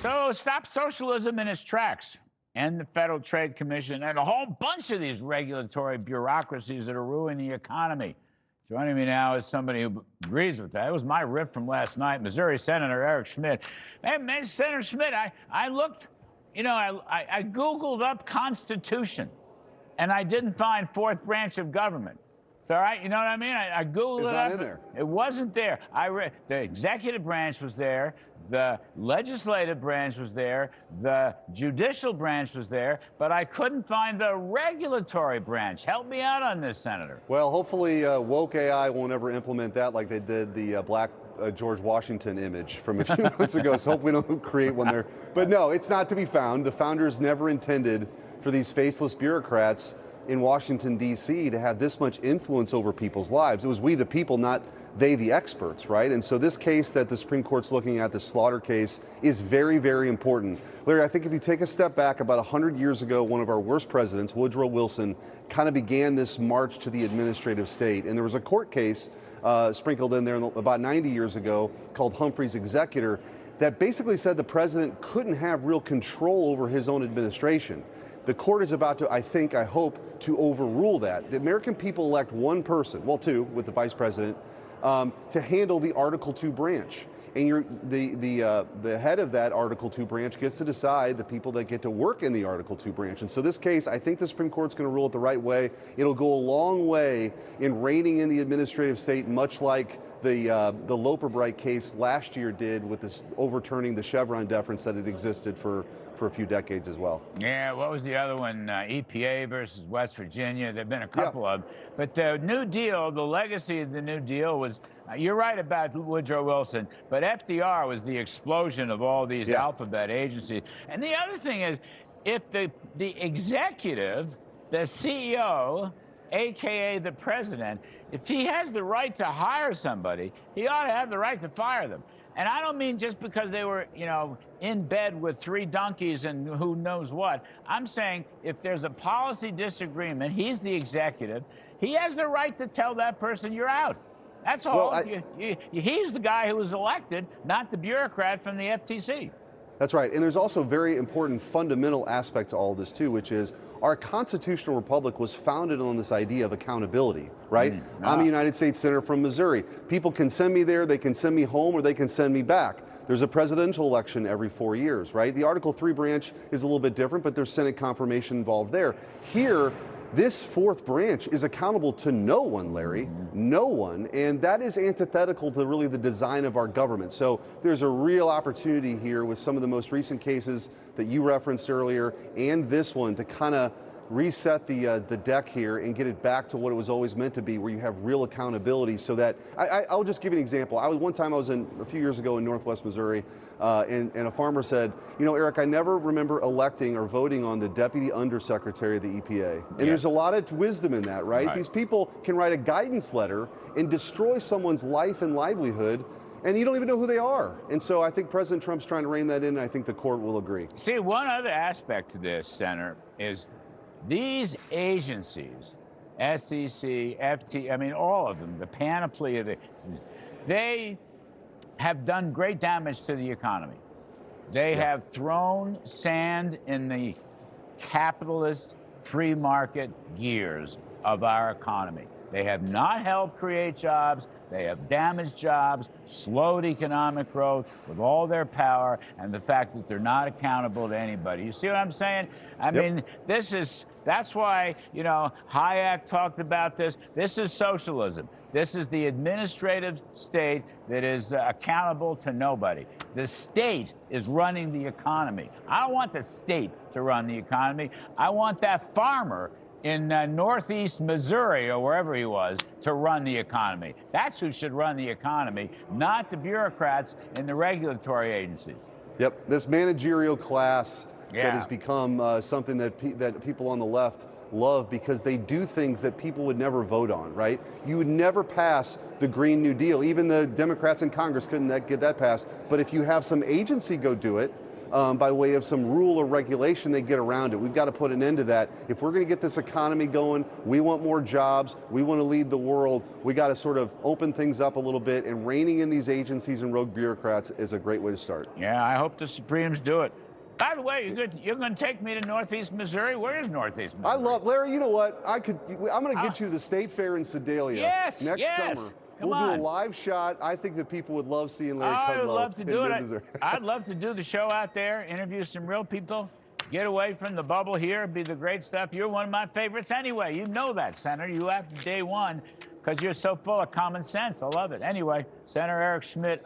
So stop socialism in its tracks. And the Federal Trade Commission and a whole bunch of these regulatory bureaucracies that are ruining the economy. Joining me now is somebody who agrees with that. It was my riff from last night, Missouri Senator Eric Schmitt. Hey, Senator Schmitt, I looked, I Googled up Constitution, and I didn't find fourth branch of government. It's all right, you know what I mean? I Googled it up. It's not in there. It wasn't there. I read the executive branch was there, the legislative branch was there, the judicial branch was there, but I couldn't find the regulatory branch. Help me out on this, Senator. Well, hopefully woke AI won't ever implement that like they did the black George Washington image from a few months ago, so hopefully we don't create one there. But no, it's not to be found. The founders never intended for these faceless bureaucrats in Washington, D.C. to have this much influence over people's lives. It was we the people, not they the experts, right? And so this case that the Supreme Court's looking at, the Slaughter case, is very, very important. Larry, I think if you take a step back, about 100 years ago, one of our worst presidents, Woodrow Wilson, kind of began this march to the administrative state. And there was a court case sprinkled in there about 90 years ago called Humphrey's Executor that basically said the president couldn't have real control over his own administration. The court is about to, I hope, to overrule that. The American people elect one person, well, two, with the vice president, to handle the Article 2 branch. And the head of that Article 2 branch gets to decide the people that get to work in the Article 2 branch. And so this case, I think the Supreme Court's going to rule it the right way. It'll go a long way in reining in the administrative state, much like the Loper-Bright case last year did with this overturning the Chevron deference that had existed for a few decades as well. Yeah, what was the other one? EPA versus West Virginia. There have been a couple of them. But the New Deal, the legacy of the New Deal was, you're right about Woodrow Wilson, but FDR was the explosion of all these alphabet agencies. And the other thing is, if the executive, the CEO, AKA the president, if he has the right to hire somebody, he ought to have the right to fire them. And I don't mean just because they were, in bed with three donkeys and who knows what. I'm saying if there's a policy disagreement, he's the executive, he has the right to tell that person you're out. That's all. Well, he's the guy who was elected, not the bureaucrat from the FTC. That's right. And there's also a very important fundamental aspect to all of this, too, which is our constitutional republic was founded on this idea of accountability, right? I'm a United States Senator from Missouri. People can send me there, they can send me home, or they can send me back. There's a presidential election every 4 years, right? The Article 3 branch is a little bit different, but there's Senate confirmation involved there. Here, this fourth branch is accountable to no one, Larry, no one, and that is antithetical to really the design of our government. So there's a real opportunity here with some of the most recent cases that you referenced earlier and this one to kind of reset the deck here and get it back to what it was always meant to be, where you have real accountability. So that I'll just give you an example. One time I was a few years ago in Northwest Missouri, and a farmer said, Eric, I never remember electing or voting on the deputy undersecretary of the EPA. And there's a lot of wisdom in that, right? These people can write a guidance letter and destroy someone's life and livelihood, and you don't even know who they are. And so I think President Trump's trying to rein that in, and I think the court will agree. See, one other aspect to this, Senator, is these agencies, SEC, FT, all of them, the panoply of they have done great damage to the economy. They have thrown sand in the capitalist free market gears of our economy. They have not helped create jobs. They have damaged jobs, slowed economic growth with all their power, and the fact that they're not accountable to anybody. You see what I'm saying? I mean, that's why, Hayek talked about this. This is socialism. This is the administrative state that is accountable to nobody. The state is running the economy. I don't want the state to run the economy. I want that farmer in northeast Missouri or wherever he was to run the economy. That's who should run the economy, not the bureaucrats in the regulatory agencies. Yep, this managerial class that has become something that people on the left love because they do things that people would never vote on, right? You would never pass the Green New Deal. Even the Democrats in Congress couldn't get that passed. But if you have some agency go do it, by way of some rule or regulation, they get around it. We've got to put an end to that. If we're going to get this economy going, we want more jobs, we want to lead the world, we got to sort of open things up a little bit, and reining in these agencies and rogue bureaucrats is a great way to start. Yeah, I hope the Supremes do it. By the way, you're going to take me to Northeast Missouri? Where is Northeast Missouri? I love, Larry, you know what? I'm going to get you to the State Fair in Sedalia next summer. We'll do a live shot. I think that people would love seeing Larry Kudlow. I would love to do it. Missouri. I'd love to do the show out there, interview some real people, get away from the bubble here, be the great stuff. You're one of my favorites anyway. You know that, Senator. You after day one, because you're so full of common sense. I love it. Anyway, Senator Eric Schmitt.